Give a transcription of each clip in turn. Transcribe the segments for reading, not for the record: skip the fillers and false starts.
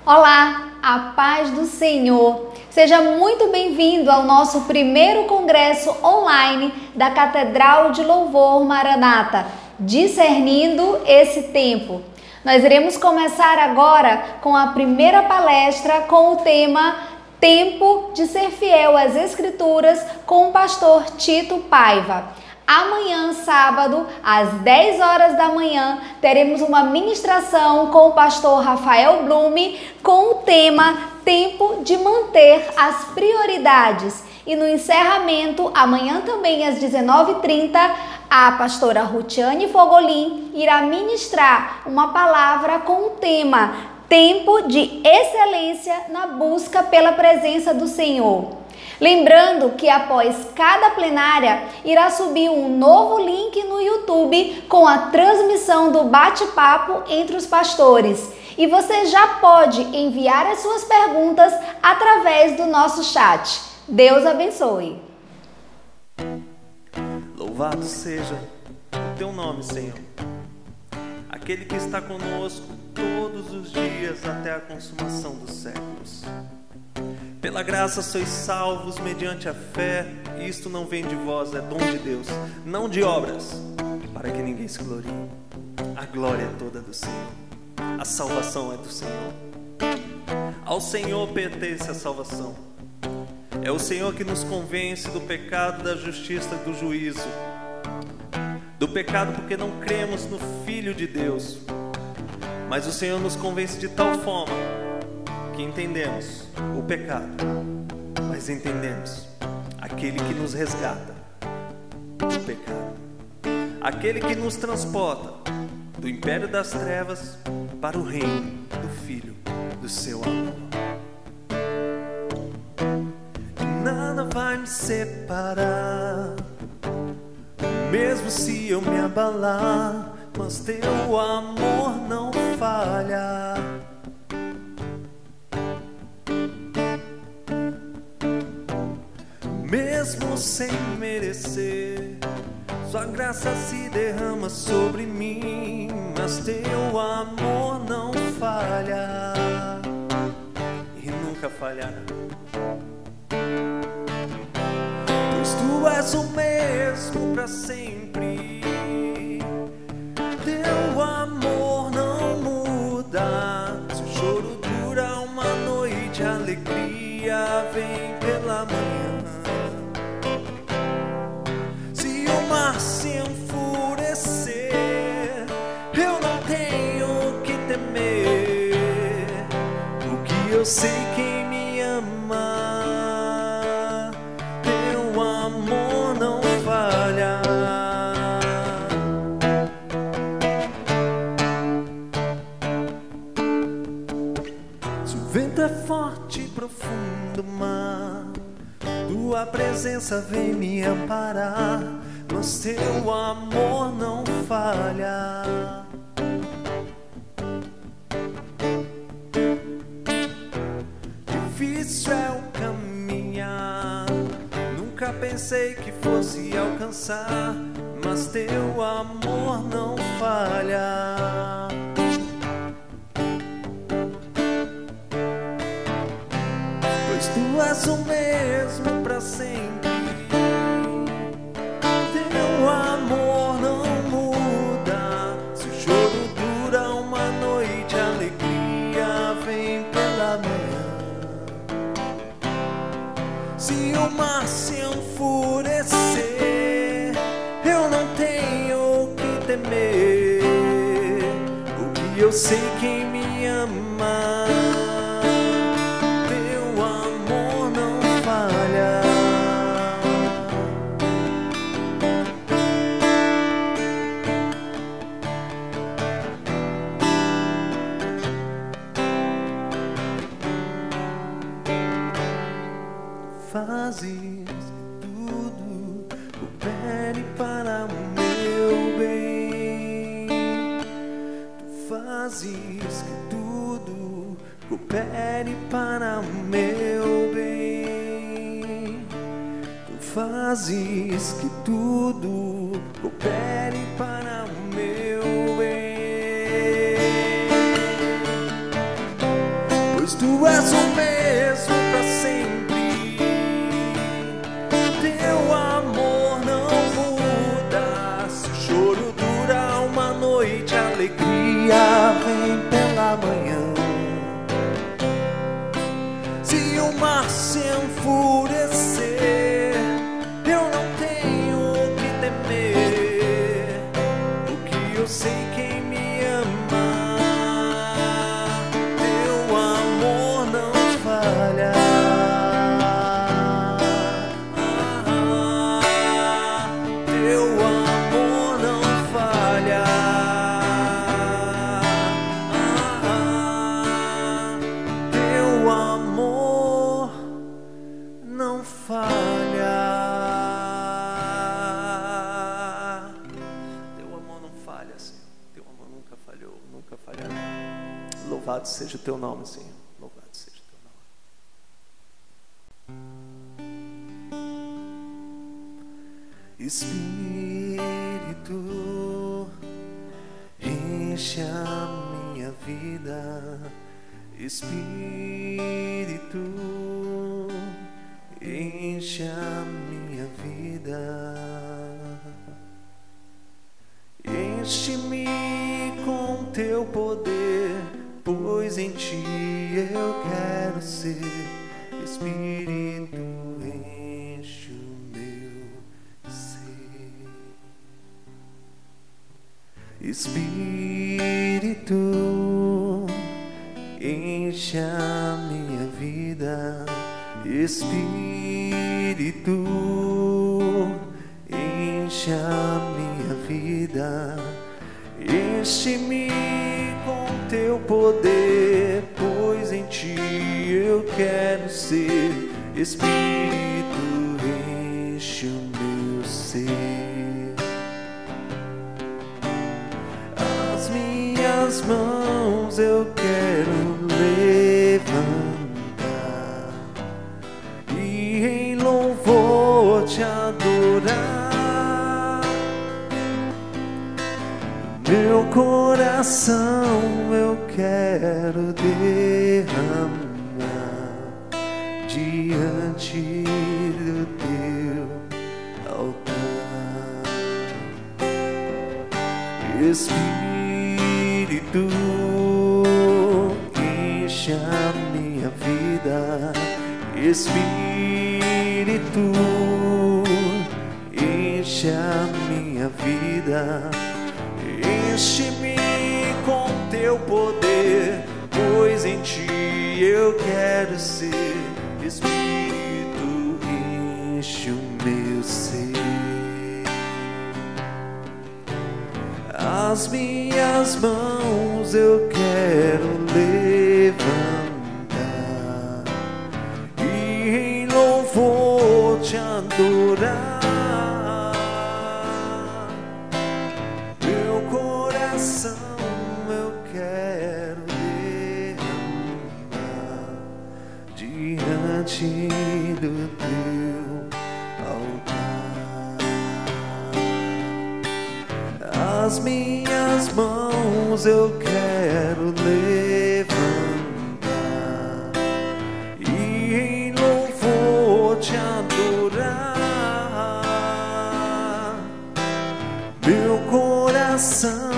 Olá, a paz do Senhor. Seja muito bem-vindo ao nosso primeiro congresso online da Catedral de Louvor Maranata, discernindo esse tempo. Nós iremos começar agora com a primeira palestra com o tema Tempo de ser fiel às Escrituras com o pastor Tito Paiva. Amanhã, sábado, às 10 horas da manhã, teremos uma ministração com o pastor Rafael Blume com o tema Tempo de manter as prioridades. E no encerramento, amanhã também às 19h30, a pastora Rutiane Fogolin irá ministrar uma palavra com o tema Tempo de excelência na busca pela presença do Senhor. Lembrando que após cada plenária irá subir um novo link no YouTube com a transmissão do bate-papo entre os pastores. E você já pode enviar as suas perguntas através do nosso chat. Deus abençoe. Louvado seja o teu nome, Senhor. Aquele que está conosco todos os dias até a consumação dos séculos. Pela graça sois salvos mediante a fé, e isto não vem de vós, é dom de Deus, não de obras, para que ninguém se glorie. A glória é toda do Senhor, a salvação é do Senhor. Ao Senhor pertence a salvação. É o Senhor que nos convence do pecado, da justiça e do juízo. Do pecado porque não cremos no Filho de Deus, mas o Senhor nos convence de tal forma que entendemos o pecado, mas entendemos aquele que nos resgata do pecado, aquele que nos transporta do império das trevas para o reino do Filho do seu amor. Nada vai me separar, mesmo se eu me abalar, mas teu amor não falha. Mesmo sem merecer, sua graça se derrama sobre mim, mas teu amor não falha e nunca falhará. Pois tu és o mesmo para sempre, teu amor não muda. Se o choro dura uma noite, a alegria vem pela manhã. Se enfurecer, eu não tenho que temer, porque eu sei quem me ama, teu amor não falha. Se o vento é forte e profundo mar, tua presença vem me amparar, mas teu amor não falha. Difícil é o caminhar, nunca pensei que fosse alcançar, mas teu amor não falha. Pois tu és o mesmo para sempre, teu amor não muda. Se o choro dura uma noite, a alegria vem pela manhã. Se o mar se enfurecer, eu não tenho que temer, porque eu sei quem me ama, teu amor não falha. Fazes tudo coopere para o meu bem. Tu fazes que tudo coopere para o meu bem. Tu fazes que tudo coopere para o meu bem. tu és o mesmo pra sempre. Teu amor não muda. Se o choro dura uma noite, a alegria vem pela manhã. Se o mar se enfurecer, eu não tenho que temer, porque eu sei quem me ama. Teu amor não falha. Teu amor não falha. Teu amor não falha. Teu amor não falha, Senhor. Teu amor nunca falhou, nunca falhará. Louvado seja o teu nome, Senhor. Louvado seja o teu nome. Espírito, enche a minha vida. Espírito, enche a minha vida. Enche-me com teu poder, pois em ti eu quero ser. Espírito, enche o meu ser. Espírito, enche a minha vida. Espírito, enche a minha vida. Enche-me com teu poder, pois em ti eu quero ser. Espírito, enche o meu ser. As minhas mãos eu quero levantar e em louvor te adorar. Meu coração eu quero derramar diante do teu altar. Espírito, enche a minha vida. Espírito, enche a minha vida. Enche-me com teu poder, pois em ti eu quero ser. Espírito, enche o meu ser. As minhas mãos eu quero levantar e em louvor te adorar. Meu coração eu quero derramar diante do teu altar. As minhas mãos eu quero levantar e em louvor te adorar. Meu coração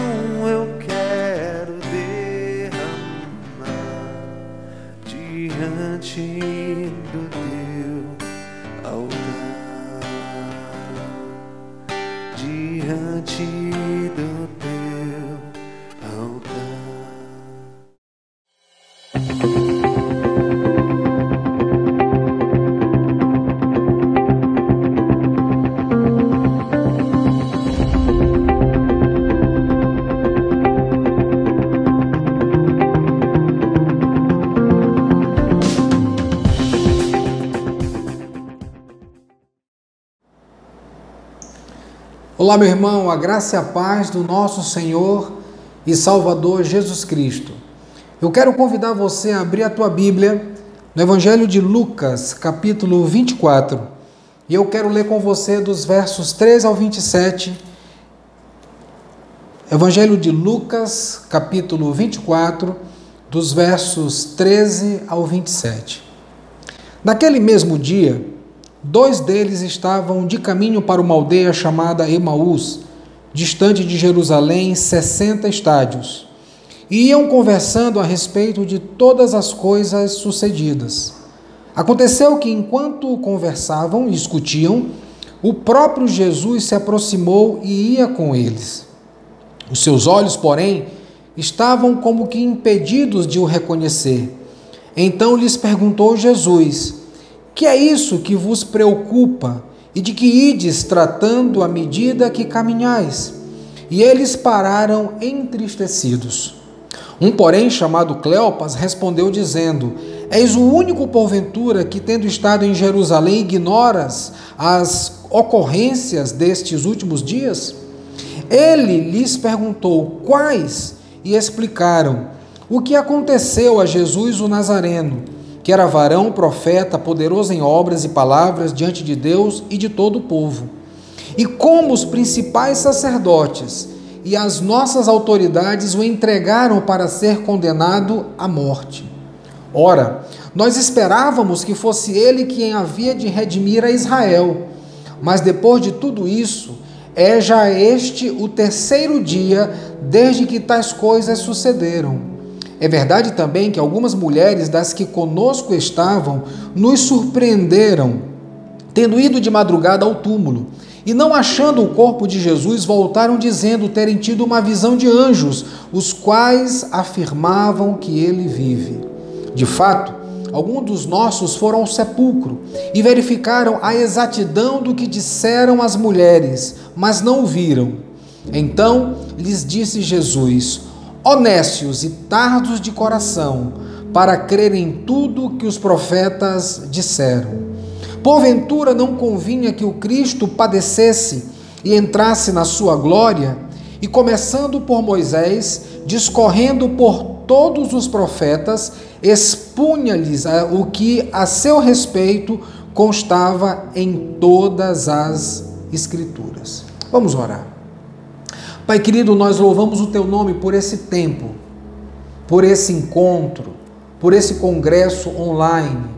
eu quero derramar diante do teu altar. Diante do teu altar. Olá, meu irmão, a graça e a paz do nosso Senhor e Salvador Jesus Cristo. Eu quero convidar você a abrir a tua Bíblia no Evangelho de Lucas, capítulo 24. E eu quero ler com você dos versos 3 ao 27. Evangelho de Lucas, capítulo 24, dos versos 13 ao 27. Naquele mesmo dia, 2 deles estavam de caminho para uma aldeia chamada Emaús, distante de Jerusalém 60 estádios, e iam conversando a respeito de todas as coisas sucedidas. Aconteceu que, enquanto conversavam e discutiam, o próprio Jesus se aproximou e ia com eles. Os seus olhos, porém, estavam como que impedidos de o reconhecer. Então lhes perguntou Jesus: que é isso que vos preocupa e de que ides tratando à medida que caminhais? E eles pararam entristecidos. Um, porém, chamado Cleopas, respondeu dizendo: és o único, porventura, que, tendo estado em Jerusalém, ignoras as ocorrências destes últimos dias? Ele lhes perguntou: quais? E explicaram o que aconteceu a Jesus o Nazareno, que era varão, profeta, poderoso em obras e palavras diante de Deus e de todo o povo. E como os principais sacerdotes e as nossas autoridades o entregaram para ser condenado à morte. Ora, nós esperávamos que fosse ele quem havia de redimir a Israel. Mas depois de tudo isso, é já este o 3º dia desde que tais coisas sucederam. É verdade também que algumas mulheres das que conosco estavam nos surpreenderam, tendo ido de madrugada ao túmulo, e não achando o corpo de Jesus, voltaram dizendo terem tido uma visão de anjos, os quais afirmavam que ele vive. De fato, alguns dos nossos foram ao sepulcro e verificaram a exatidão do que disseram as mulheres, mas não o viram. Então lhes disse Jesus: honestos e tardos de coração, para crerem em tudo que os profetas disseram. Porventura não convinha que o Cristo padecesse e entrasse na sua glória? E começando por Moisés, discorrendo por todos os profetas, expunha-lhes o que a seu respeito constava em todas as Escrituras. Vamos orar. Pai querido, nós louvamos o Teu nome por esse tempo, por esse encontro, por esse congresso online,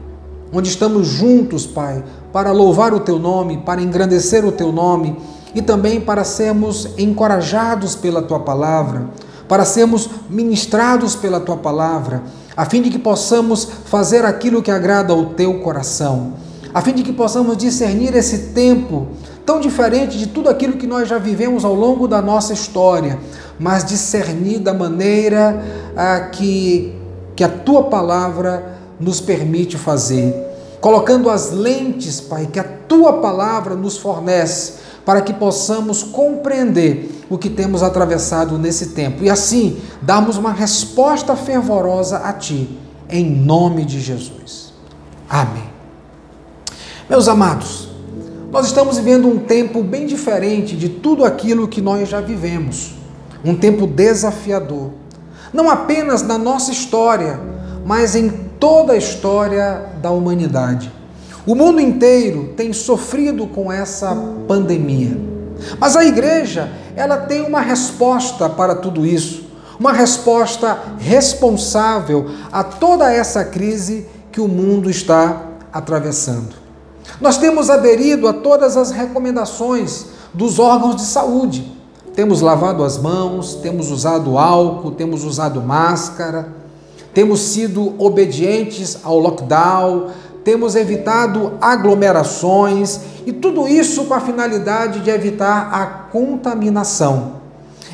onde estamos juntos, Pai, para louvar o Teu nome, para engrandecer o Teu nome e também para sermos encorajados pela Tua palavra, para sermos ministrados pela Tua palavra, a fim de que possamos fazer aquilo que agrada ao Teu coração, a fim de que possamos discernir esse tempo tão diferente de tudo aquilo que nós já vivemos ao longo da nossa história, mas discernir da maneira que a Tua palavra nos permite fazer, colocando as lentes, Pai, que a Tua palavra nos fornece, para que possamos compreender o que temos atravessado nesse tempo e assim darmos uma resposta fervorosa a Ti, em nome de Jesus. Amém. Meus amados, nós estamos vivendo um tempo bem diferente de tudo aquilo que nós já vivemos, um tempo desafiador, não apenas na nossa história, mas em toda a história da humanidade. O mundo inteiro tem sofrido com essa pandemia. Mas a igreja, ela tem uma resposta para tudo isso, uma resposta responsável a toda essa crise que o mundo está atravessando. Nós temos aderido a todas as recomendações dos órgãos de saúde. Temos lavado as mãos, temos usado álcool, temos usado máscara, temos sido obedientes ao lockdown, temos evitado aglomerações e tudo isso com a finalidade de evitar a contaminação,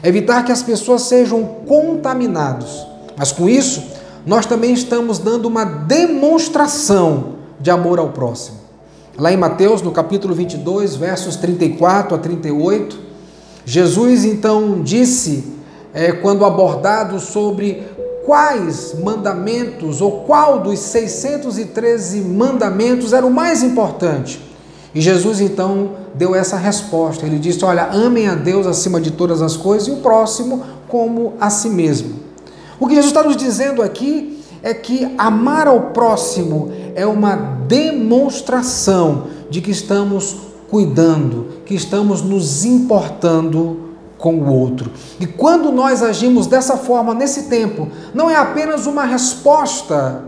evitar que as pessoas sejam contaminadas. Mas com isso, nós também estamos dando uma demonstração de amor ao próximo. Lá em Mateus, no capítulo 22, versos 34 a 38, Jesus então disse, quando abordado sobre quais mandamentos ou qual dos 613 mandamentos era o mais importante. E Jesus então deu essa resposta. Ele disse: olha, amem a Deus acima de todas as coisas e o próximo como a si mesmo. O que Jesus está nos dizendo aqui é que amar ao próximo é uma demonstração de que estamos cuidando, que estamos nos importando com o outro. E quando nós agimos dessa forma nesse tempo, não é apenas uma resposta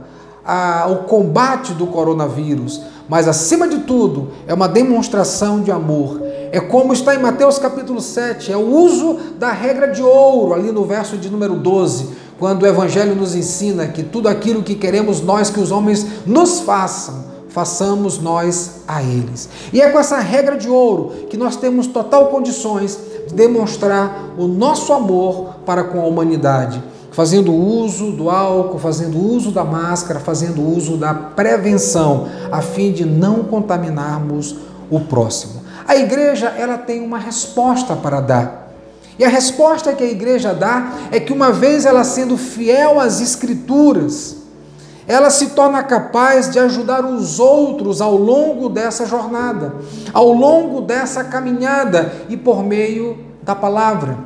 ao combate do coronavírus, mas acima de tudo é uma demonstração de amor. É como está em Mateus capítulo 7, é o uso da regra de ouro, ali no verso de número 12, quando o Evangelho nos ensina que tudo aquilo que queremos nós que os homens nos façam, façamos nós a eles. E é com essa regra de ouro que nós temos total condições de demonstrar o nosso amor para com a humanidade, fazendo uso do álcool, fazendo uso da máscara, fazendo uso da prevenção, a fim de não contaminarmos o próximo. A igreja, ela tem uma resposta para dar. E a resposta que a igreja dá é que, uma vez ela sendo fiel às Escrituras, ela se torna capaz de ajudar os outros ao longo dessa jornada, ao longo dessa caminhada e por meio da palavra.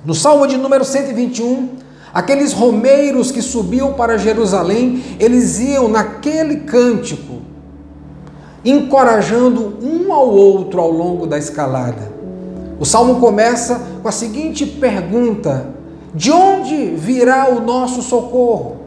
No Salmo de número 121, aqueles romeiros que subiam para Jerusalém, eles iam naquele cântico, encorajando um ao outro ao longo da escalada. O Salmo começa com a seguinte pergunta: de onde virá o nosso socorro?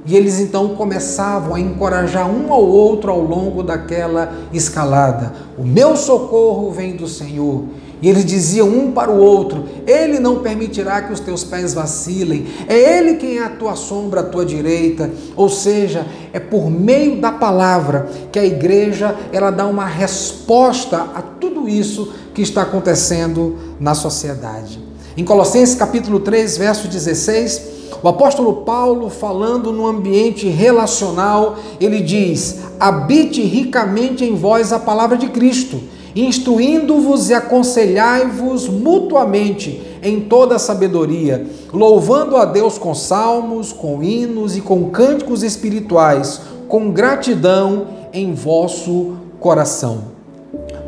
E eles então começavam a encorajar um ao outro ao longo daquela escalada. O meu socorro vem do Senhor. E eles diziam um para o outro: Ele não permitirá que os teus pés vacilem. É Ele quem é a tua sombra, a tua direita. Ou seja, é por meio da palavra que a igreja ela dá uma resposta a tudo isso que está acontecendo na sociedade. Em Colossenses capítulo 3, verso 16, o apóstolo Paulo, falando no ambiente relacional, ele diz: habite ricamente em vós a palavra de Cristo, instruindo-vos e aconselhai-vos mutuamente em toda a sabedoria, louvando a Deus com salmos, com hinos e com cânticos espirituais, com gratidão em vosso coração.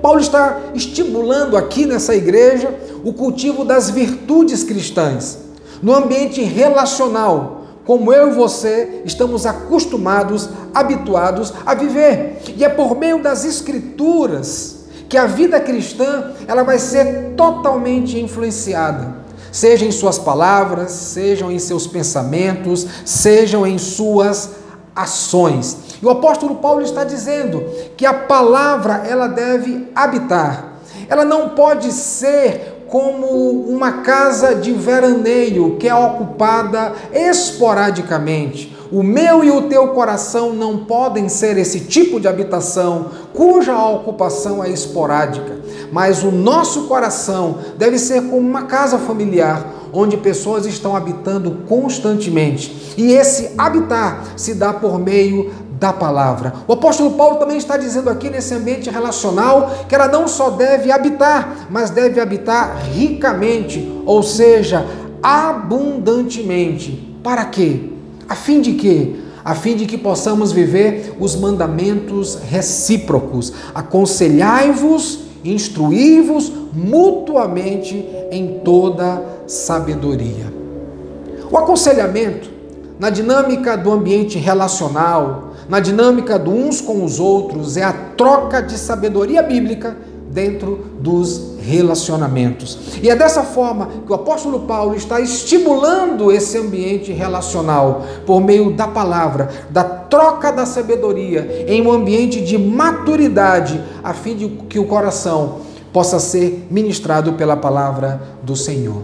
Paulo está estimulando aqui nessa igreja o cultivo das virtudes cristãs, no ambiente relacional, como eu e você estamos acostumados, habituados a viver. E é por meio das Escrituras que a vida cristã ela vai ser totalmente influenciada, seja em suas palavras, sejam em seus pensamentos, sejam em suas ações. E o apóstolo Paulo está dizendo que a palavra ela deve habitar. Ela não pode ser como uma casa de veraneio que é ocupada esporadicamente. O meu e o teu coração não podem ser esse tipo de habitação cuja ocupação é esporádica, mas o nosso coração deve ser como uma casa familiar, onde pessoas estão habitando constantemente. E esse habitar se dá por meio da palavra. O apóstolo Paulo também está dizendo aqui nesse ambiente relacional que ela não só deve habitar, mas deve habitar ricamente, ou seja, abundantemente. Para quê? A fim de quê? A fim de que possamos viver os mandamentos recíprocos. Aconselhai-vos, instruí-vos mutuamente em toda sabedoria. O aconselhamento, na dinâmica do ambiente relacional, na dinâmica do uns com os outros, é a troca de sabedoria bíblica dentro dos relacionamentos. E é dessa forma que o apóstolo Paulo está estimulando esse ambiente relacional por meio da palavra, da troca da sabedoria em um ambiente de maturidade, a fim de que o coração possa ser ministrado pela palavra do Senhor.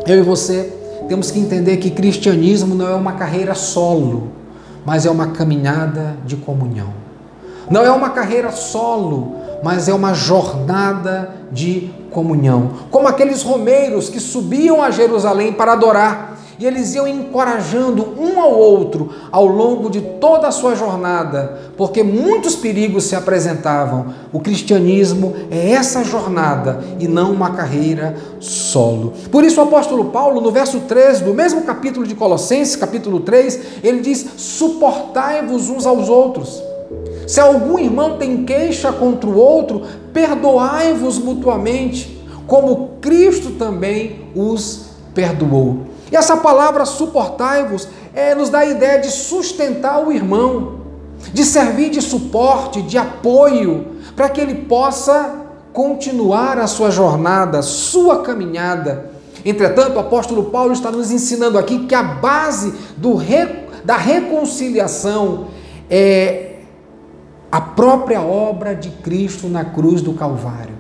Eu e você temos que entender que cristianismo não é uma carreira solo, mas é uma caminhada de comunhão. Não é uma carreira solo, mas é uma jornada de comunhão. Como aqueles romeiros que subiam a Jerusalém para adorar, e eles iam encorajando um ao outro ao longo de toda a sua jornada, porque muitos perigos se apresentavam. O cristianismo é essa jornada e não uma carreira solo. Por isso o apóstolo Paulo, no verso 13 do mesmo capítulo de Colossenses, capítulo 3, ele diz: suportai-vos uns aos outros. Se algum irmão tem queixa contra o outro, perdoai-vos mutuamente, como Cristo também os perdoou. E essa palavra suportai-vos nos dá a ideia de sustentar o irmão, de servir de suporte, de apoio, para que ele possa continuar a sua jornada, sua caminhada. Entretanto, o apóstolo Paulo está nos ensinando aqui que a base da reconciliação é a própria obra de Cristo na cruz do Calvário.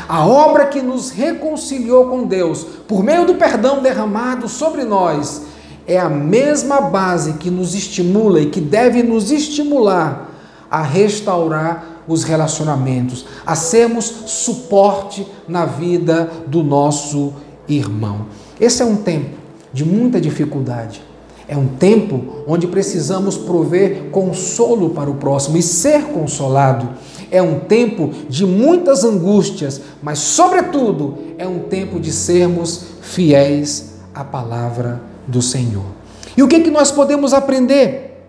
A obra que nos reconciliou com Deus, por meio do perdão derramado sobre nós, é a mesma base que nos estimula e que deve nos estimular a restaurar os relacionamentos, a sermos suporte na vida do nosso irmão. Esse é um tempo de muita dificuldade. É um tempo onde precisamos prover consolo para o próximo e ser consolado. É um tempo de muitas angústias, mas, sobretudo, é um tempo de sermos fiéis à palavra do Senhor. E o que nós podemos aprender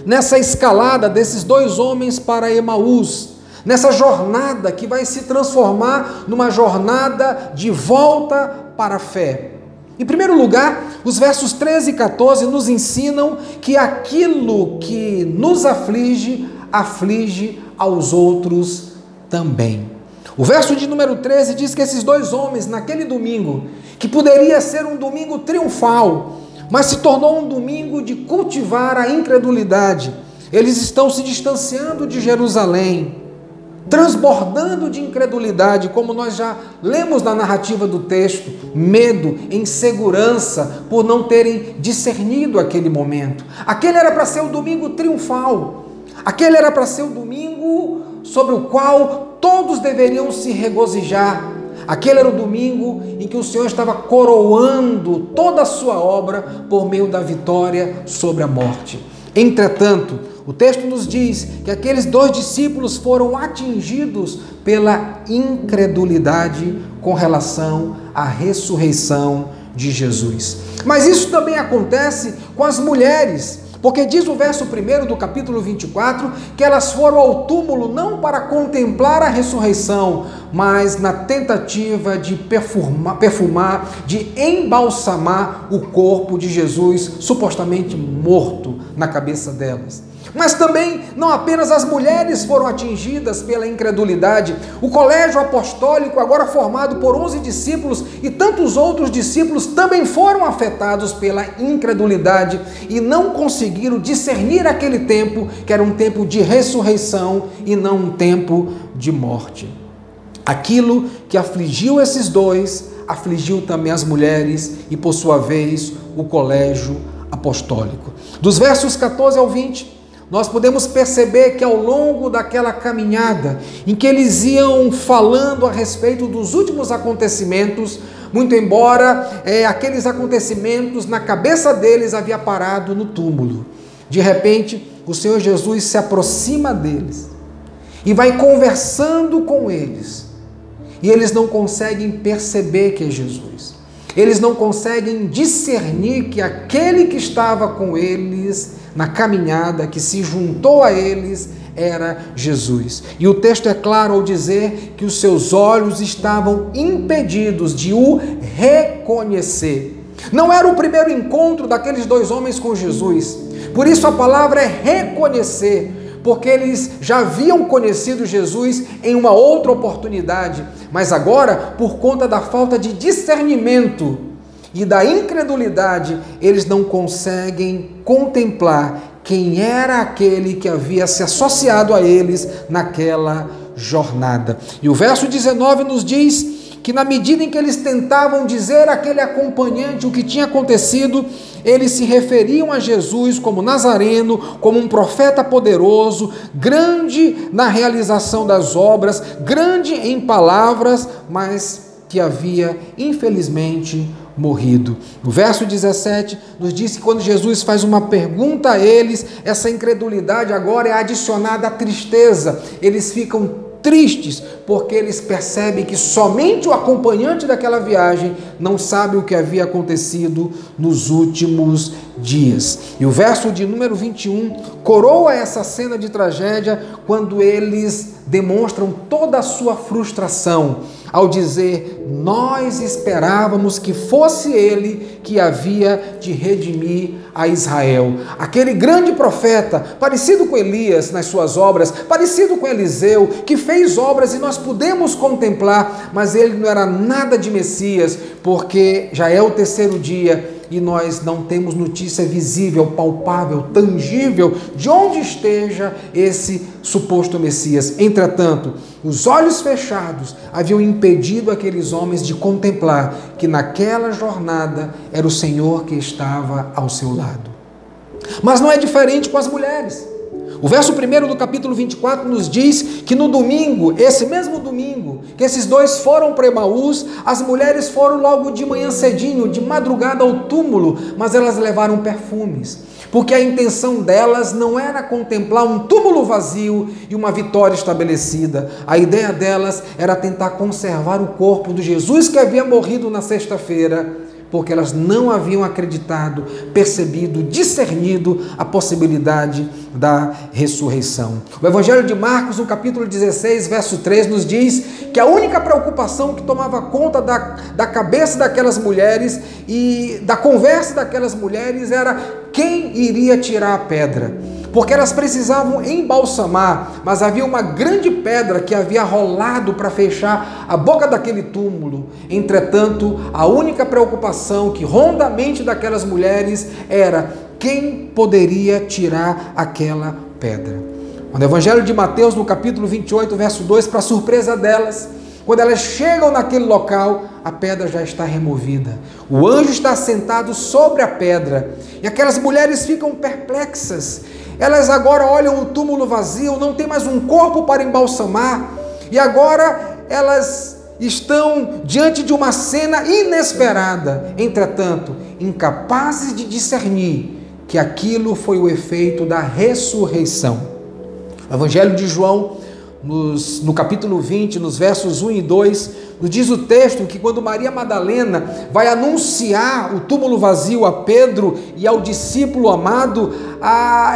nessa escalada desses dois homens para Emaús, nessa jornada que vai se transformar numa jornada de volta para a fé? Em primeiro lugar, os versos 13 e 14 nos ensinam que aquilo que nos aflige, aflige aos outros também. O verso de número 13 diz que esses dois homens, naquele domingo, que poderia ser um domingo triunfal, mas se tornou um domingo de cultivar a incredulidade. Eles estão se distanciando de Jerusalém, transbordando de incredulidade, como nós já lemos na narrativa do texto, medo, insegurança, por não terem discernido aquele momento. Aquele era para ser o domingo triunfal, aquele era para ser o domingo sobre o qual todos deveriam se regozijar. Aquele era o domingo em que o Senhor estava coroando toda a sua obra por meio da vitória sobre a morte. Entretanto, o texto nos diz que aqueles dois discípulos foram atingidos pela incredulidade com relação à ressurreição de Jesus. Mas isso também acontece com as mulheres, porque diz o verso 1 do capítulo 24 que elas foram ao túmulo não para contemplar a ressurreição, mas na tentativa de perfumar, de embalsamar o corpo de Jesus, supostamente morto, na cabeça delas. Mas também não apenas as mulheres foram atingidas pela incredulidade. O colégio apostólico, agora formado por 11 discípulos e tantos outros discípulos, também foram afetados pela incredulidade e não conseguiram discernir aquele tempo, que era um tempo de ressurreição e não um tempo de morte. Aquilo que afligiu esses dois, afligiu também as mulheres e, por sua vez, o colégio apostólico. Dos versos 14 ao 20, nós podemos perceber que ao longo daquela caminhada, em que eles iam falando a respeito dos últimos acontecimentos, muito embora aqueles acontecimentos na cabeça deles havia parado no túmulo, de repente o Senhor Jesus se aproxima deles e vai conversando com eles, e eles não conseguem perceber que é Jesus. Eles não conseguem discernir que aquele que estava com eles na caminhada, que se juntou a eles, era Jesus. E o texto é claro ao dizer que os seus olhos estavam impedidos de o reconhecer. Não era o primeiro encontro daqueles dois homens com Jesus. Por isso a palavra é reconhecer, porque eles já haviam conhecido Jesus em uma outra oportunidade, mas agora, por conta da falta de discernimento e da incredulidade, eles não conseguem contemplar quem era aquele que havia se associado a eles naquela jornada. E o verso 19 nos diz que na medida em que eles tentavam dizer àquele acompanhante o que tinha acontecido, eles se referiam a Jesus como Nazareno, como um profeta poderoso, grande na realização das obras, grande em palavras, mas que havia, infelizmente, morrido. O verso 17 nos diz que quando Jesus faz uma pergunta a eles, essa incredulidade agora é adicionada à tristeza. Eles ficam tristes, porque eles percebem que somente o acompanhante daquela viagem não sabe o que havia acontecido nos últimos dias. E o verso de número 21 coroa essa cena de tragédia quando eles demonstram toda a sua frustração. ao dizer: nós esperávamos que fosse ele que havia de redimir a Israel. Aquele grande profeta, parecido com Elias nas suas obras, parecido com Eliseu, que fez obras e nós podemos contemplar, mas ele não era nada de Messias, porque já é o terceiro dia e nós não temos notícia visível, palpável, tangível de onde esteja esse suposto Messias. Entretanto, os olhos fechados haviam impedido aqueles homens de contemplar que naquela jornada era o Senhor que estava ao seu lado. Mas não é diferente com as mulheres. O verso 1 do capítulo 24 nos diz que no domingo, esse mesmo domingo, que esses dois foram para Emaús, as mulheres foram logo de manhã cedinho, de madrugada ao túmulo, mas elas levaram perfumes, porque a intenção delas não era contemplar um túmulo vazio e uma vitória estabelecida. A ideia delas era tentar conservar o corpo de Jesus que havia morrido na sexta-feira, porque elas não haviam acreditado, percebido, discernido a possibilidade da ressurreição. O Evangelho de Marcos, no capítulo 16, verso 3, nos diz que a única preocupação que tomava conta da cabeça daquelas mulheres e da conversa daquelas mulheres era quem iria tirar a pedra. Porque elas precisavam embalsamar, mas havia uma grande pedra que havia rolado para fechar a boca daquele túmulo. Entretanto, a única preocupação que ronda a mente daquelas mulheres era quem poderia tirar aquela pedra. No Evangelho de Mateus, no capítulo 28, verso 2, para surpresa delas, quando elas chegam naquele local, a pedra já está removida. O anjo está sentado sobre a pedra e aquelas mulheres ficam perplexas. Elas agora olham o túmulo vazio, não tem mais um corpo para embalsamar, e agora elas estão diante de uma cena inesperada. Entretanto, incapazes de discernir que aquilo foi o efeito da ressurreição. O Evangelho de João, no capítulo 20, nos versos 1 e 2, nos diz o texto que quando Maria Madalena vai anunciar o túmulo vazio a Pedro e ao discípulo amado,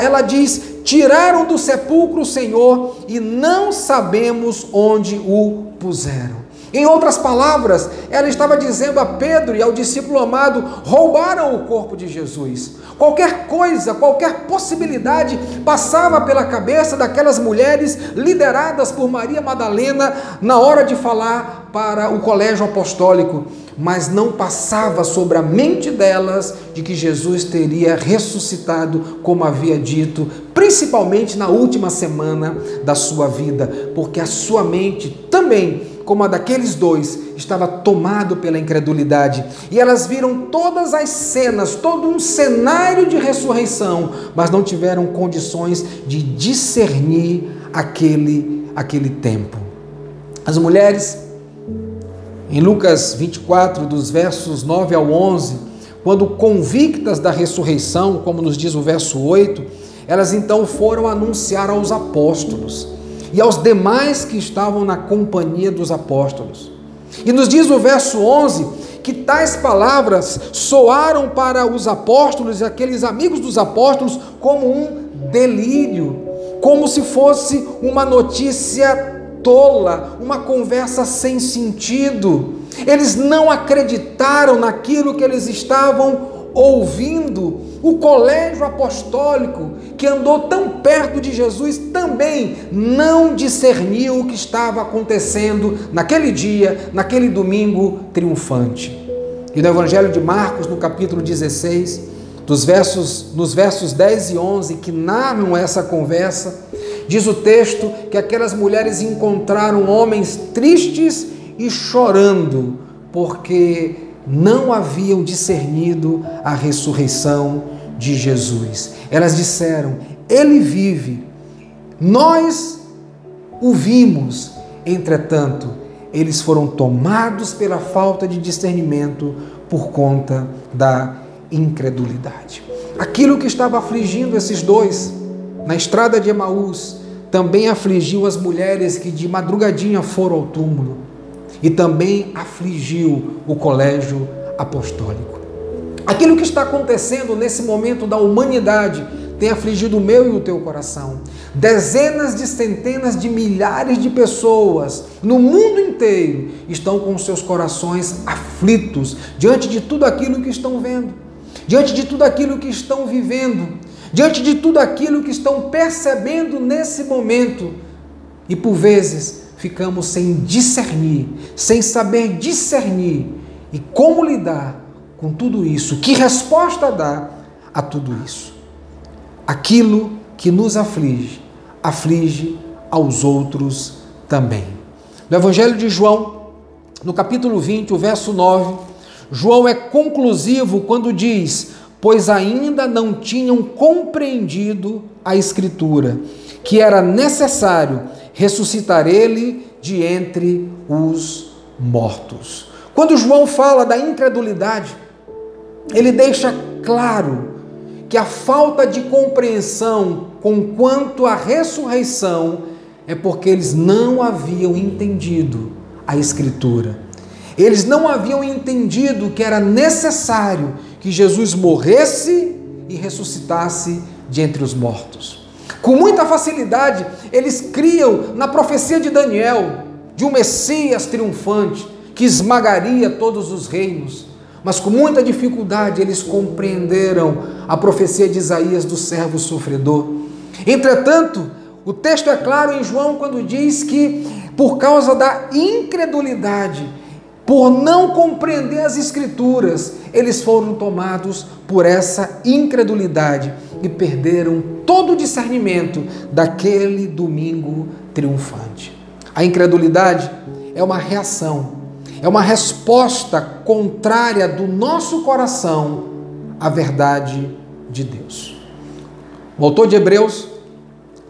ela diz: tiraram do sepulcro o Senhor e não sabemos onde o puseram. Em outras palavras, ela estava dizendo a Pedro e ao discípulo amado: roubaram o corpo de Jesus. Qualquer coisa, qualquer possibilidade passava pela cabeça daquelas mulheres lideradas por Maria Madalena na hora de falar para o colégio apostólico, mas não passava sobre a mente delas de que Jesus teria ressuscitado, como havia dito, principalmente na última semana da sua vida, porque a sua mente também, como a daqueles dois, estava tomado pela incredulidade. E elas viram todas as cenas, todo um cenário de ressurreição, mas não tiveram condições de discernir aquele tempo. As mulheres, em Lucas 24, dos versos 9 ao 11, quando convictas da ressurreição, como nos diz o verso 8, elas então foram anunciar aos apóstolos e aos demais que estavam na companhia dos apóstolos. E nos diz o verso 11 que tais palavras soaram para os apóstolos e aqueles amigos dos apóstolos como um delírio, como se fosse uma notícia tola, uma conversa sem sentido. Eles não acreditaram naquilo que eles estavam ouvindo. O colégio apostólico, que andou tão perto de Jesus, também não discerniu o que estava acontecendo naquele dia, naquele domingo triunfante. E no Evangelho de Marcos, no capítulo 16, nos versos 10 e 11, que narram essa conversa, diz o texto que aquelas mulheres encontraram homens tristes e chorando, porque não haviam discernido a ressurreição de Jesus. Elas disseram: ele vive, nós o vimos. Entretanto, eles foram tomados pela falta de discernimento por conta da incredulidade. Aquilo que estava afligindo esses dois na estrada de Emaús também afligiu as mulheres que de madrugadinha foram ao túmulo, e também afligiu o colégio apostólico. Aquilo que está acontecendo nesse momento da humanidade tem afligido o meu e o teu coração. Dezenas de centenas de milhares de pessoas no mundo inteiro estão com seus corações aflitos diante de tudo aquilo que estão vendo, diante de tudo aquilo que estão vivendo, diante de tudo aquilo que estão percebendo nesse momento. E por vezes ficamos sem discernir, sem saber discernir e como lidar com tudo isso. Que resposta dar a tudo isso? Aquilo que nos aflige, aflige aos outros também. No Evangelho de João, no capítulo 20, o verso 9, João é conclusivo quando diz: pois ainda não tinham compreendido a Escritura, que era necessário ressuscitar ele de entre os mortos. Quando João fala da incredulidade, ele deixa claro que a falta de compreensão com quanto à ressurreição é porque eles não haviam entendido a Escritura. Eles não haviam entendido que era necessário que Jesus morresse e ressuscitasse de entre os mortos. Com muita facilidade, eles criam na profecia de Daniel, de um Messias triunfante, que esmagaria todos os reinos. Mas com muita dificuldade eles compreenderam a profecia de Isaías do servo sofredor. Entretanto, o texto é claro em João quando diz que por causa da incredulidade, por não compreender as Escrituras, eles foram tomados por essa incredulidade e perderam todo o discernimento daquele domingo triunfante. A incredulidade é uma reação, é uma resposta contrária do nosso coração à verdade de Deus. O autor de Hebreus,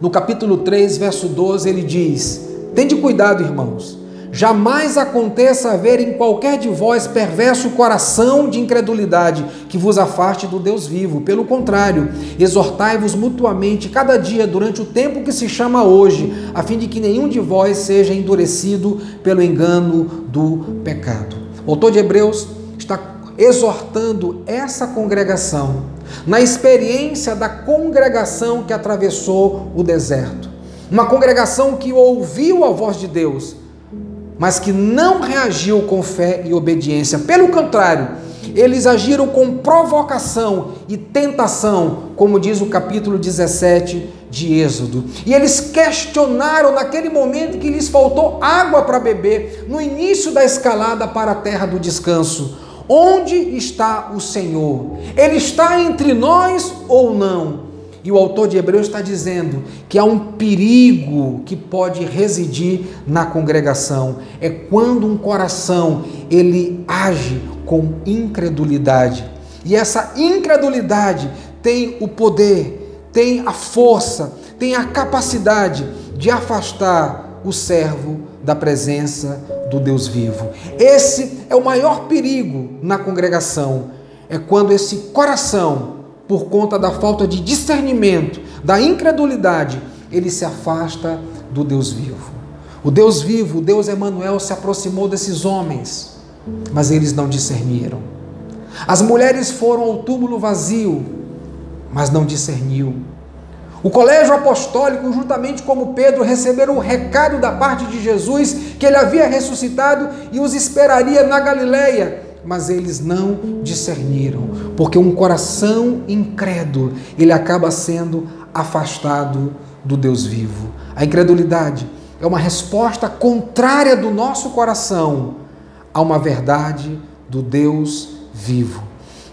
no capítulo 3, verso 12, ele diz: tende cuidado, irmãos, jamais aconteça haver em qualquer de vós perverso coração de incredulidade que vos afaste do Deus vivo. Pelo contrário, exortai-vos mutuamente cada dia durante o tempo que se chama hoje, a fim de que nenhum de vós seja endurecido pelo engano do pecado. O autor de Hebreus está exortando essa congregação na experiência da congregação que atravessou o deserto. Uma congregação que ouviu a voz de Deus, mas que não reagiu com fé e obediência. Pelo contrário, eles agiram com provocação e tentação, como diz o capítulo 17 de Êxodo. E eles questionaram naquele momento que lhes faltou água para beber, no início da escalada para a terra do descanso: onde está o Senhor? Ele está entre nós ou não? E o autor de Hebreus está dizendo que há um perigo que pode residir na congregação. É quando um coração ele age com incredulidade. E essa incredulidade tem o poder, tem a força, tem a capacidade de afastar o servo da presença do Deus vivo. Esse é o maior perigo na congregação. É quando esse coração, por conta da falta de discernimento, da incredulidade, ele se afasta do Deus vivo. O Deus vivo, o Deus Emanuel, se aproximou desses homens, mas eles não discerniram. As mulheres foram ao túmulo vazio, mas não discerniu. O colégio apostólico, juntamente como Pedro, receberam o recado da parte de Jesus que ele havia ressuscitado e os esperaria na Galileia, mas eles não discerniram, porque um coração incrédulo, ele acaba sendo afastado do Deus vivo. A incredulidade é uma resposta contrária do nosso coração a uma verdade do Deus vivo.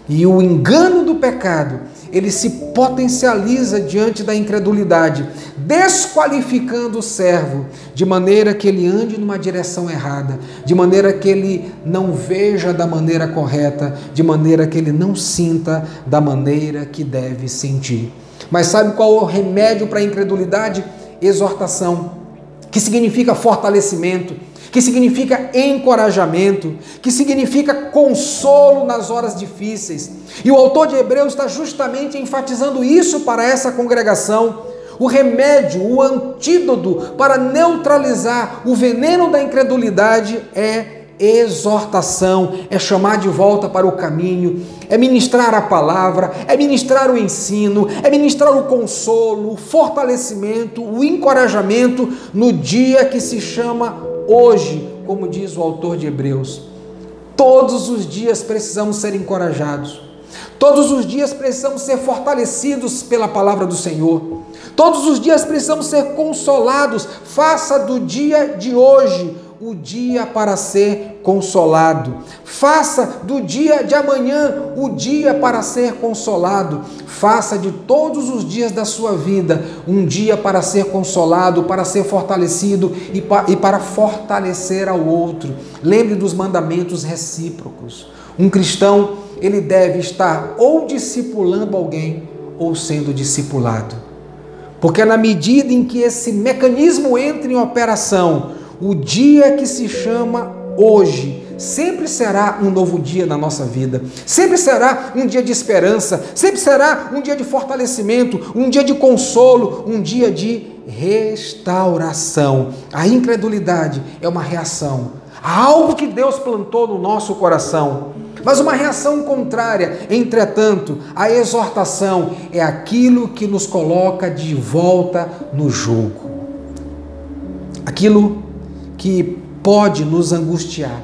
E o engano do pecado, ele se potencializa diante da incredulidade, desqualificando o servo, de maneira que ele ande numa direção errada, de maneira que ele não veja da maneira correta, de maneira que ele não sinta da maneira que deve sentir. Mas sabe qual é o remédio para a incredulidade? Exortação, que significa fortalecimento, que significa encorajamento, que significa consolo nas horas difíceis. E o autor de Hebreus está justamente enfatizando isso para essa congregação. O remédio, o antídoto para neutralizar o veneno da incredulidade é exortação, é chamar de volta para o caminho, é ministrar a palavra, é ministrar o ensino, é ministrar o consolo, o fortalecimento, o encorajamento no dia que se chama hoje, como diz o autor de Hebreus. Todos os dias precisamos ser encorajados. Todos os dias precisamos ser fortalecidos pela palavra do Senhor. Todos os dias precisamos ser consolados. Faça do dia de hoje o dia para ser consolado. Faça do dia de amanhã o dia para ser consolado. Faça de todos os dias da sua vida um dia para ser consolado, para ser fortalecido e para fortalecer ao outro. Lembre dos mandamentos recíprocos. Um cristão, ele deve estar ou discipulando alguém ou sendo discipulado. Porque na medida em que esse mecanismo entra em operação, o dia que se chama hoje sempre será um novo dia na nossa vida, sempre será um dia de esperança, sempre será um dia de fortalecimento, um dia de consolo, um dia de restauração. A incredulidade é uma reação a algo que Deus plantou no nosso coração, mas uma reação contrária. Entretanto, a exortação é aquilo que nos coloca de volta no jogo, aquilo que pode nos angustiar,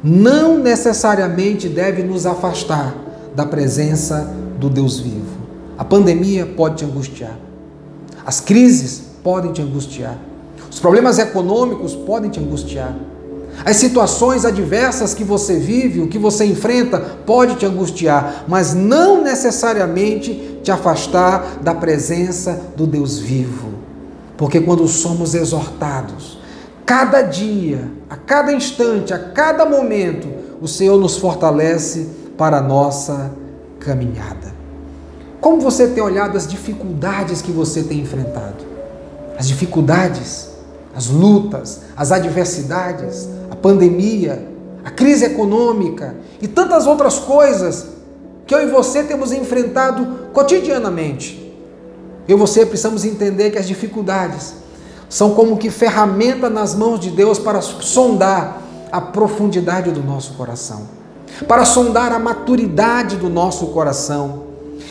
não necessariamente deve nos afastar da presença do Deus vivo. A pandemia pode te angustiar, as crises podem te angustiar, os problemas econômicos podem te angustiar, as situações adversas que você vive, o que você enfrenta, pode te angustiar, mas não necessariamente te afastar da presença do Deus vivo. Porque quando somos exortados, cada dia, a cada instante, a cada momento, o Senhor nos fortalece para a nossa caminhada. Como você tem olhado as dificuldades que você tem enfrentado? As dificuldades, as lutas, as adversidades, a pandemia, a crise econômica e tantas outras coisas que eu e você temos enfrentado cotidianamente. Eu e você precisamos entender que as dificuldades são como que ferramenta nas mãos de Deus para sondar a profundidade do nosso coração, para sondar a maturidade do nosso coração,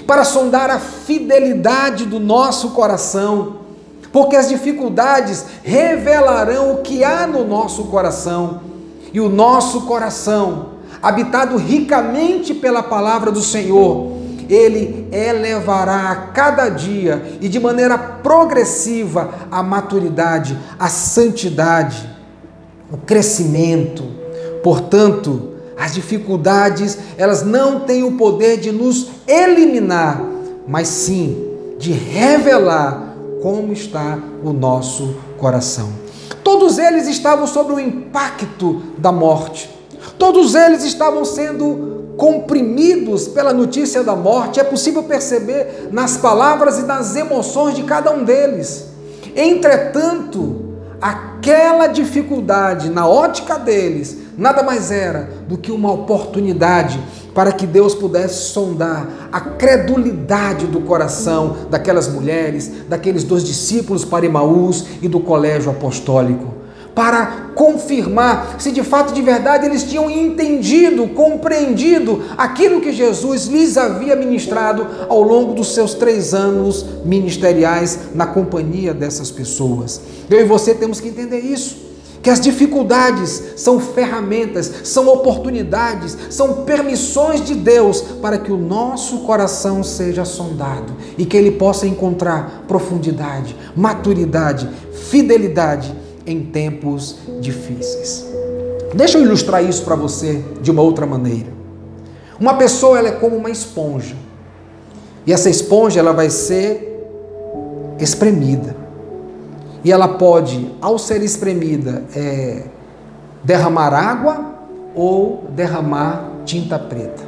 para sondar a fidelidade do nosso coração, porque as dificuldades revelarão o que há no nosso coração, e o nosso coração, habitado ricamente pela palavra do Senhor, ele elevará a cada dia e de maneira progressiva a maturidade, a santidade, o crescimento. Portanto, as dificuldades, elas não têm o poder de nos eliminar, mas sim de revelar como está o nosso coração. Todos eles estavam sob o impacto da morte. Todos eles estavam sendo comprimidos pela notícia da morte. É possível perceber nas palavras e nas emoções de cada um deles. Entretanto, aquela dificuldade, na ótica deles, nada mais era do que uma oportunidade para que Deus pudesse sondar a credulidade do coração daquelas mulheres, daqueles 2 discípulos para Emaús e do colégio apostólico, para confirmar se de fato, de verdade, eles tinham entendido, compreendido aquilo que Jesus lhes havia ministrado ao longo dos seus 3 anos ministeriais na companhia dessas pessoas. Eu e você temos que entender isso, que as dificuldades são ferramentas, são oportunidades, são permissões de Deus para que o nosso coração seja sondado e que ele possa encontrar profundidade, maturidade, fidelidade em tempos difíceis. Deixa eu ilustrar isso para você de uma outra maneira. Uma pessoa, ela é como uma esponja, e essa esponja, ela vai ser espremida. E ela pode, ao ser espremida, derramar água ou derramar tinta preta.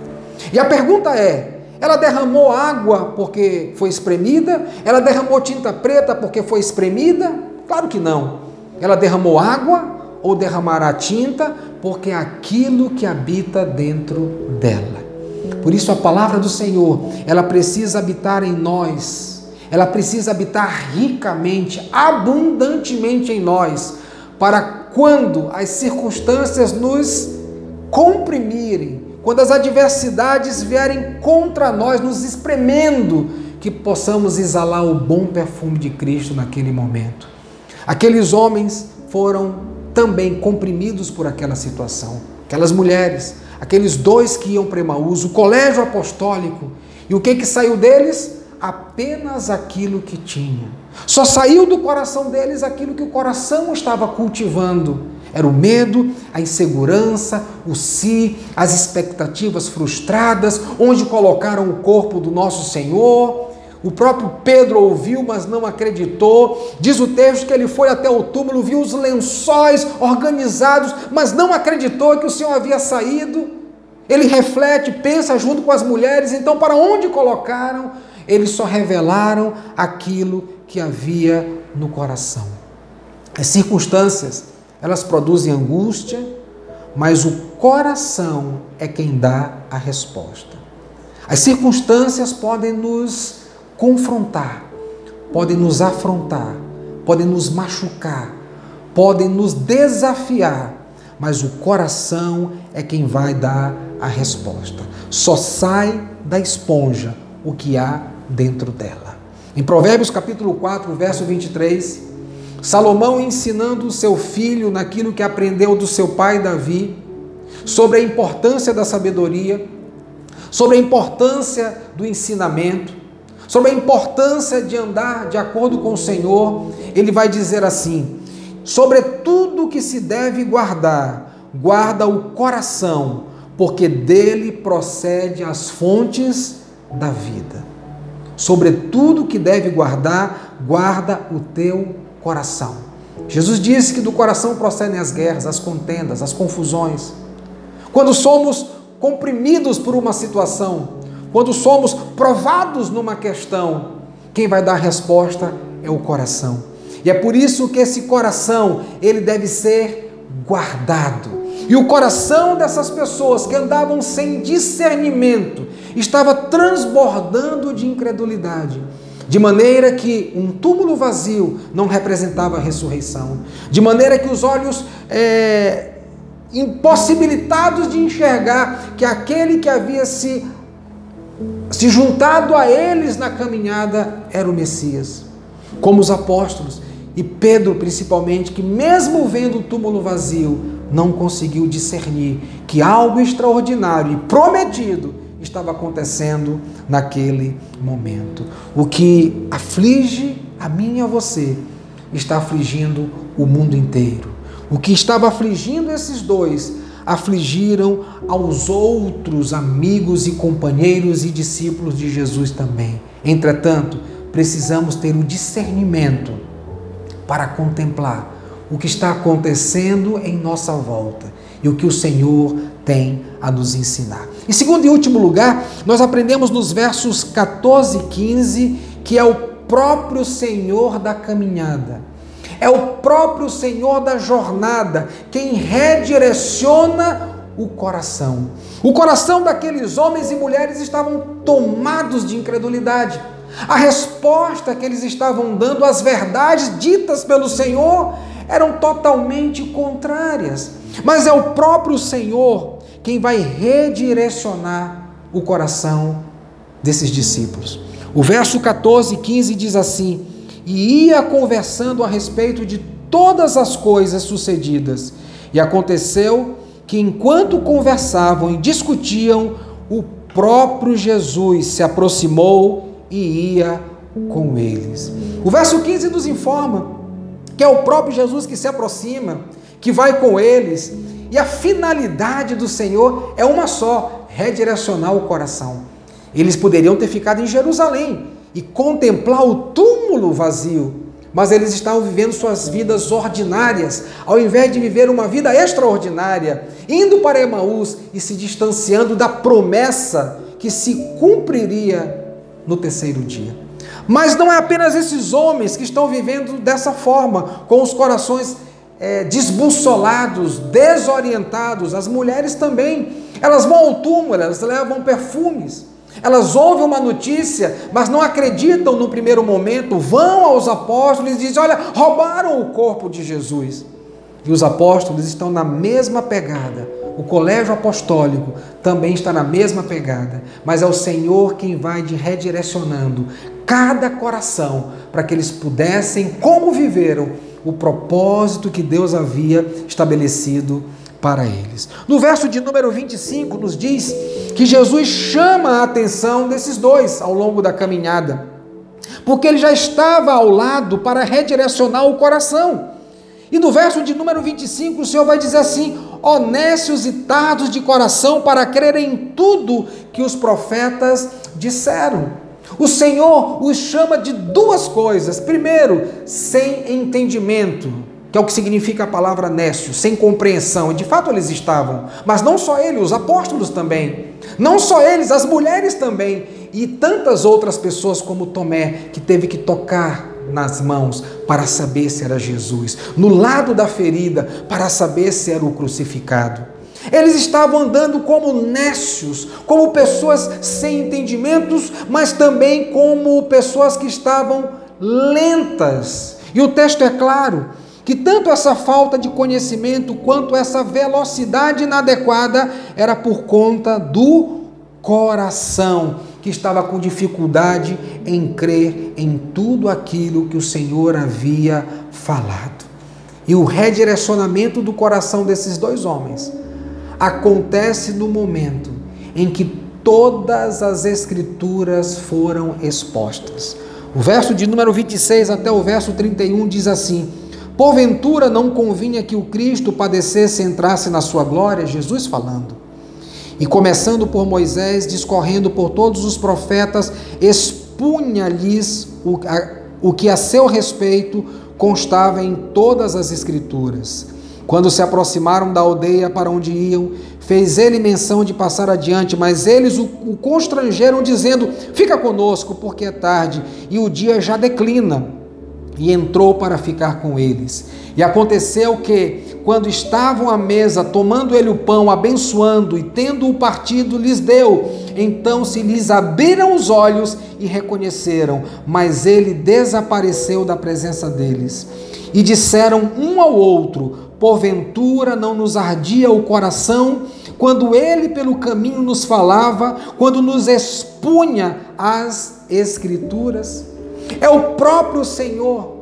E a pergunta é, ela derramou água porque foi espremida? Ela derramou tinta preta porque foi espremida? Claro que não. Ela derramou água ou derramará tinta porque é aquilo que habita dentro dela. Por isso a palavra do Senhor, ela precisa habitar em nós. Ela precisa habitar ricamente, abundantemente em nós, para quando as circunstâncias nos comprimirem, quando as adversidades vierem contra nós, nos espremendo, que possamos exalar o bom perfume de Cristo naquele momento. Aqueles homens foram também comprimidos por aquela situação. Aquelas mulheres, aqueles dois que iam para Emaús, o colégio apostólico. E o que saiu deles? Apenas aquilo que tinha. Só saiu do coração deles aquilo que o coração estava cultivando. Era o medo, a insegurança, o si, as expectativas frustradas, onde colocaram o corpo do nosso Senhor. O próprio Pedro ouviu, mas não acreditou. Diz o texto que ele foi até o túmulo, viu os lençóis organizados, mas não acreditou que o Senhor havia saído. Ele reflete, pensa junto com as mulheres, então para onde colocaram? Eles só revelaram aquilo que havia no coração. As circunstâncias, elas produzem angústia, mas o coração é quem dá a resposta. As circunstâncias podem nos confrontar, podem nos afrontar, podem nos machucar, podem nos desafiar, mas o coração é quem vai dar a resposta. Só sai da esponja o que há dentro dela. Em Provérbios capítulo 4, verso 23, Salomão ensinando o seu filho naquilo que aprendeu do seu pai Davi, sobre a importância da sabedoria, sobre a importância do ensinamento, sobre a importância de andar de acordo com o Senhor, ele vai dizer assim: sobre tudo que se deve guardar, guarda o coração, porque dele procede as fontes da vida. Sobre tudo que deve guardar, guarda o teu coração. Jesus disse que do coração procedem as guerras, as contendas, as confusões. Quando somos comprimidos por uma situação, quando somos provados numa questão, quem vai dar a resposta é o coração. E é por isso que esse coração, ele deve ser guardado. E o coração dessas pessoas que andavam sem discernimento estava transbordando de incredulidade, de maneira que um túmulo vazio não representava a ressurreição, de maneira que os olhos impossibilitados de enxergar que aquele que havia se juntado a eles na caminhada era o Messias. Como os apóstolos, e Pedro principalmente, que mesmo vendo o túmulo vazio, não conseguiu discernir que algo extraordinário e prometido estava acontecendo naquele momento. O que aflige a mim e a você está afligindo o mundo inteiro. O que estava afligindo esses dois, afligiram aos outros amigos e companheiros e discípulos de Jesus também. Entretanto, precisamos ter o discernimento para contemplar o que está acontecendo em nossa volta e o que o Senhor tem a nos ensinar. Em segundo e último lugar, nós aprendemos nos versos 14 e 15 que é o próprio Senhor da caminhada, é o próprio Senhor da jornada quem redireciona o coração. O coração daqueles homens e mulheres estavam tomados de incredulidade. A resposta que eles estavam dando às verdades ditas pelo Senhor eram totalmente contrárias. Mas é o próprio Senhor quem vai redirecionar o coração desses discípulos. O verso 14 e 15 diz assim: e ia conversando a respeito de todas as coisas sucedidas. E aconteceu que enquanto conversavam e discutiam, o próprio Jesus se aproximou e ia com eles. O verso 15 nos informa que é o próprio Jesus que se aproxima, que vai com eles, e a finalidade do Senhor é uma só: redirecionar o coração. Eles poderiam ter ficado em Jerusalém e contemplar o túmulo vazio, mas eles estavam vivendo suas vidas ordinárias, ao invés de viver uma vida extraordinária, indo para Emaús e se distanciando da promessa que se cumpriria no terceiro dia. Mas não é apenas esses homens que estão vivendo dessa forma, com os corações desbussolados, desorientados. As mulheres também, elas vão ao túmulo, elas levam perfumes, elas ouvem uma notícia, mas não acreditam no primeiro momento, vão aos apóstolos e dizem: olha, roubaram o corpo de Jesus. E os apóstolos estão na mesma pegada. O colégio apostólico também está na mesma pegada. Mas é o Senhor quem vai redirecionando cada coração para que eles pudessem, como viveram, o propósito que Deus havia estabelecido para eles. No verso de número 25 nos diz que Jesus chama a atenção desses dois ao longo da caminhada, porque ele já estava ao lado para redirecionar o coração. E no verso de número 25 o Senhor vai dizer assim: honestos e tardos de coração para crer em tudo que os profetas disseram. O Senhor os chama de duas coisas. Primeiro, sem entendimento, que é o que significa a palavra nécio, sem compreensão. E de fato eles estavam, mas não só ele, os apóstolos também. Não só eles, as mulheres também. E tantas outras pessoas como Tomé, que teve que tocar nas mãos para saber se era Jesus, no lado da ferida para saber se era o crucificado. Eles estavam andando como nécios, como pessoas sem entendimentos, mas também como pessoas que estavam lentas. E o texto é claro que tanto essa falta de conhecimento quanto essa velocidade inadequada era por conta do coração, que estava com dificuldade em crer em tudo aquilo que o Senhor havia falado. E o redirecionamento do coração desses dois homens acontece no momento em que todas as Escrituras foram expostas. O verso de número 26 até o verso 31 diz assim: porventura não convinha que o Cristo padecesse e entrasse na sua glória? Jesus falando. E começando por Moisés, discorrendo por todos os profetas, expunha-lhes o que a seu respeito constava em todas as Escrituras. Quando se aproximaram da aldeia para onde iam, fez ele menção de passar adiante, mas eles o constrangeram, dizendo: fica conosco, porque é tarde, e o dia já declina. E entrou para ficar com eles. E aconteceu que, quando estavam à mesa, tomando ele o pão, abençoando e tendo-o partido, lhes deu. Então se lhes abriram os olhos e reconheceram, mas ele desapareceu da presença deles. E disseram um ao outro: porventura não nos ardia o coração quando ele pelo caminho nos falava, quando nos expunha as Escrituras? É o próprio Senhor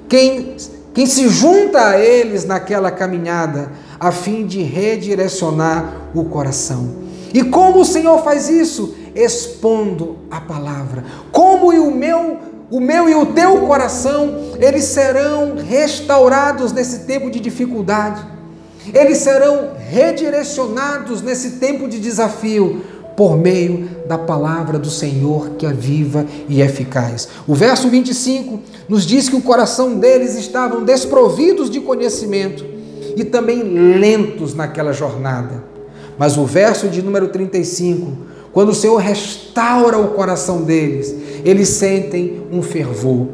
quem se junta a eles naquela caminhada, a fim de redirecionar o coração. E como o Senhor faz isso? Expondo a palavra. Como o meu e o teu coração, eles serão restaurados nesse tempo de dificuldade. Eles serão redirecionados nesse tempo de desafio, por meio da palavra do Senhor, que é viva e eficaz. O verso 25 nos diz que o coração deles estavam desprovidos de conhecimento e também lentos naquela jornada. Mas o verso de número 35, quando o Senhor restaura o coração deles, eles sentem um fervor.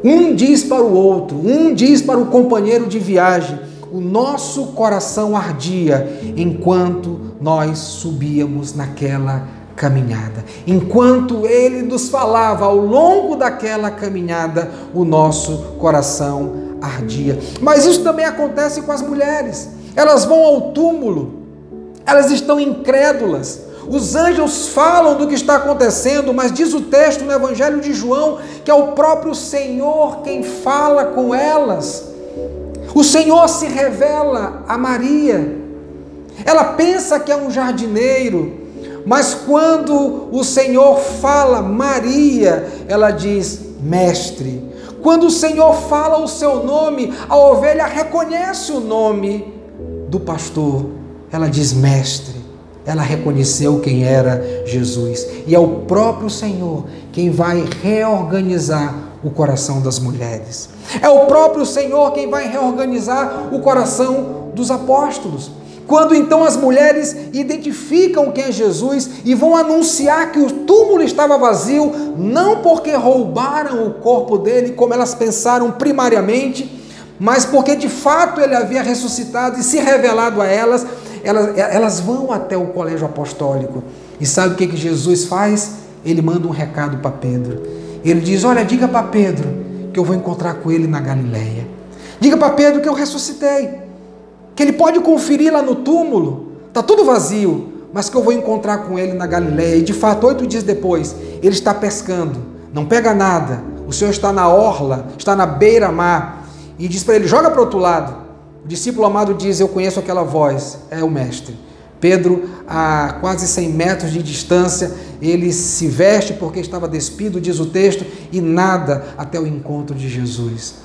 Um diz para o outro, um diz para o companheiro de viagem: o nosso coração ardia enquanto nós subíamos naquela caminhada. Enquanto ele nos falava ao longo daquela caminhada, o nosso coração ardia. Mas isso também acontece com as mulheres. Elas vão ao túmulo, elas estão incrédulas. Os anjos falam do que está acontecendo, mas diz o texto no Evangelho de João que é o próprio Senhor quem fala com elas. O Senhor se revela a Maria. Ela pensa que é um jardineiro, mas quando o Senhor fala Maria, ela diz mestre. Quando o Senhor fala o seu nome, a ovelha reconhece o nome do pastor. Ela diz mestre. Ela reconheceu quem era Jesus. E é o próprio Senhor quem vai reorganizar o coração das mulheres. É o próprio Senhor quem vai reorganizar o coração dos apóstolos. Quando então as mulheres identificam quem é Jesus e vão anunciar que o túmulo estava vazio, não porque roubaram o corpo dele, como elas pensaram primariamente, mas porque de fato ele havia ressuscitado e se revelado a elas, elas vão até o colégio apostólico. E sabe o que Jesus faz? Ele manda um recado para Pedro. Ele diz: olha, diga para Pedro que eu vou encontrar com ele na Galileia. Diga para Pedro que eu ressuscitei, que ele pode conferir lá no túmulo, está tudo vazio, mas que eu vou encontrar com ele na Galileia. E de fato, 8 dias depois, ele está pescando, não pega nada, o Senhor está na orla, está na beira-mar, e diz para ele, joga para o outro lado. O discípulo amado diz, eu conheço aquela voz, é o mestre. Pedro, a quase 100 metros de distância, ele se veste porque estava despido, diz o texto, e nada até o encontro de Jesus.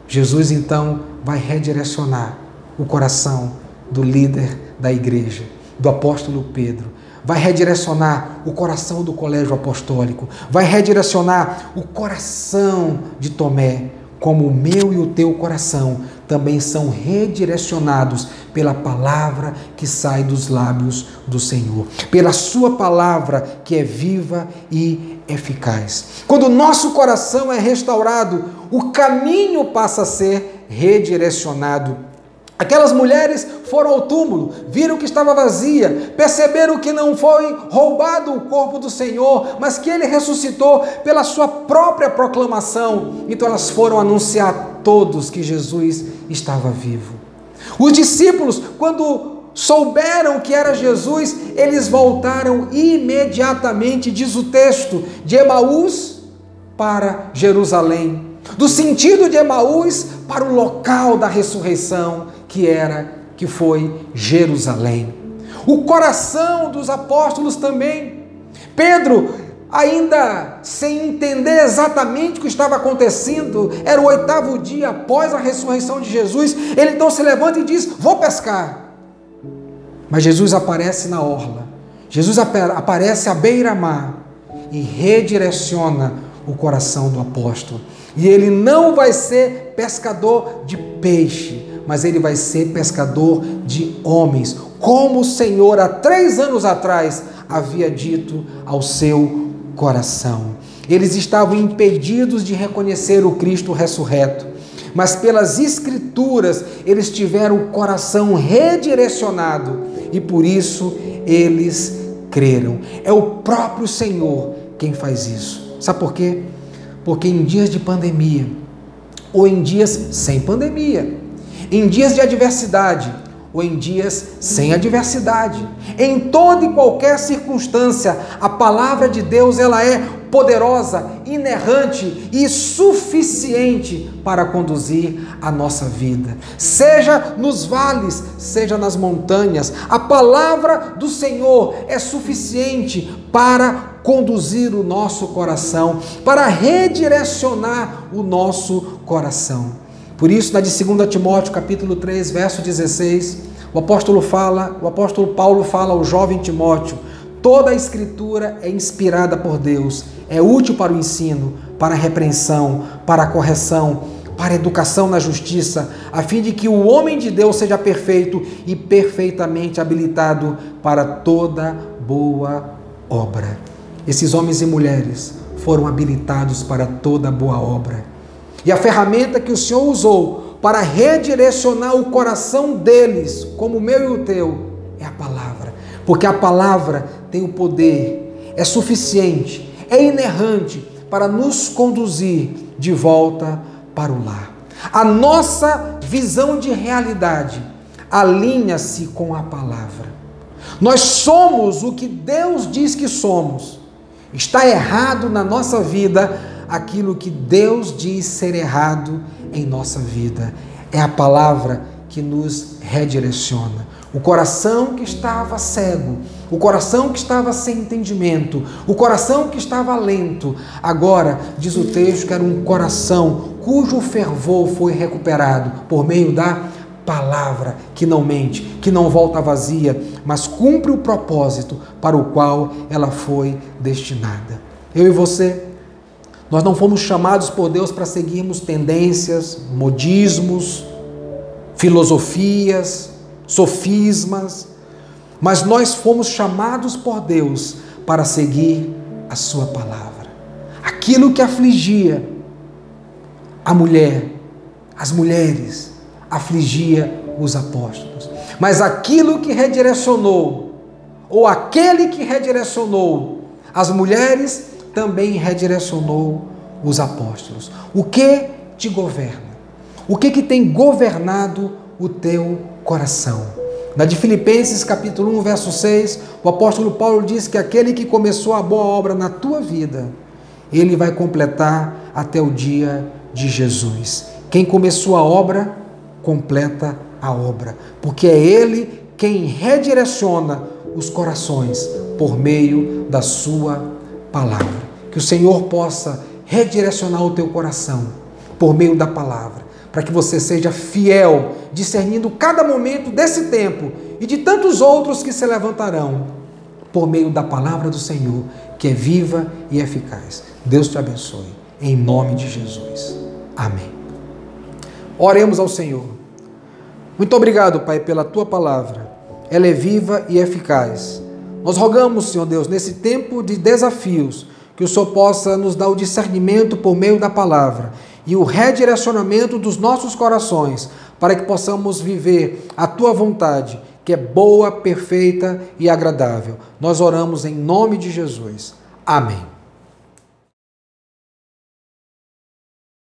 Jesus então vai redirecionar o coração do líder da igreja, do apóstolo Pedro. Vai redirecionar o coração do colégio apostólico. Vai redirecionar o coração de Tomé, como o meu e o teu coração também são redirecionados pela palavra que sai dos lábios do Senhor, pela sua palavra que é viva e eficaz. Quando o nosso coração é restaurado, o caminho passa a ser redirecionado. Aquelas mulheres foram ao túmulo, viram que estava vazia, perceberam que não foi roubado o corpo do Senhor, mas que ele ressuscitou pela sua própria proclamação. Então elas foram anunciar a todos que Jesus estava vivo. Os discípulos, quando souberam que era Jesus, eles voltaram imediatamente, diz o texto, de Emaús para Jerusalém. Do sentido de Emaús para o local da ressurreição, que foi Jerusalém. O coração dos apóstolos também. Pedro, ainda sem entender exatamente o que estava acontecendo, era o 8º dia após a ressurreição de Jesus, ele então se levanta e diz, vou pescar. Mas Jesus aparece na orla, Jesus aparece à beira-mar e redireciona o coração do apóstolo. E ele não vai ser pescador de peixe, mas ele vai ser pescador de homens, como o Senhor há 3 anos atrás havia dito ao seu coração. Eles estavam impedidos de reconhecer o Cristo ressurreto, mas pelas Escrituras eles tiveram o coração redirecionado e por isso eles creram. É o próprio Senhor quem faz isso. Sabe por quê? Porque em dias de pandemia, ou em dias sem pandemia, em dias de adversidade, ou em dias sem adversidade, em toda e qualquer circunstância, a palavra de Deus ela é poderosa, inerrante e suficiente para conduzir a nossa vida. Seja nos vales, seja nas montanhas, a palavra do Senhor é suficiente para conduzir o nosso coração, para redirecionar o nosso coração. Por isso, na de 2 Timóteo, capítulo 3, verso 16, o apóstolo Paulo fala ao jovem Timóteo, toda a Escritura é inspirada por Deus, é útil para o ensino, para a repreensão, para a correção, para a educação na justiça, a fim de que o homem de Deus seja perfeito e perfeitamente habilitado para toda boa obra. Esses homens e mulheres foram habilitados para toda boa obra. E a ferramenta que o Senhor usou para redirecionar o coração deles, como o meu e o teu, é a palavra. Porque a palavra tem o poder, é suficiente, é inerrante para nos conduzir de volta para o lar. A nossa visão de realidade alinha-se com a palavra. Nós somos o que Deus diz que somos. Está errado na nossa vida aquilo que Deus diz ser errado em nossa vida. É a palavra que nos redireciona. O coração que estava cego, o coração que estava sem entendimento, o coração que estava lento, agora, diz o texto, que era um coração cujo fervor foi recuperado por meio da palavra que não mente, que não volta vazia, mas cumpre o propósito para o qual ela foi destinada. Eu e você, nós não fomos chamados por Deus para seguirmos tendências, modismos, filosofias, sofismas, mas nós fomos chamados por Deus para seguir a sua palavra. Aquilo que afligia a mulher, as mulheres, afligia os apóstolos. Mas aquilo que redirecionou, ou aquele que redirecionou as mulheres, também redirecionou os apóstolos. O que te governa? O que tem governado o teu coração? Na de Filipenses capítulo 1, verso 6, o apóstolo Paulo diz que aquele que começou a boa obra na tua vida, ele vai completar até o dia de Jesus. Quem começou a obra, completa a obra, porque é ele quem redireciona os corações por meio da sua palavra. Que o Senhor possa redirecionar o teu coração por meio da palavra, para que você seja fiel, discernindo cada momento desse tempo e de tantos outros que se levantarão por meio da palavra do Senhor, que é viva e eficaz. Deus te abençoe, em nome de Jesus. Amém. Oremos ao Senhor. Muito obrigado, Pai, pela tua palavra. Ela é viva e eficaz. Nós rogamos, Senhor Deus, nesse tempo de desafios, que o Senhor possa nos dar o discernimento por meio da palavra e o redirecionamento dos nossos corações, para que possamos viver a tua vontade, que é boa, perfeita e agradável. Nós oramos em nome de Jesus. Amém.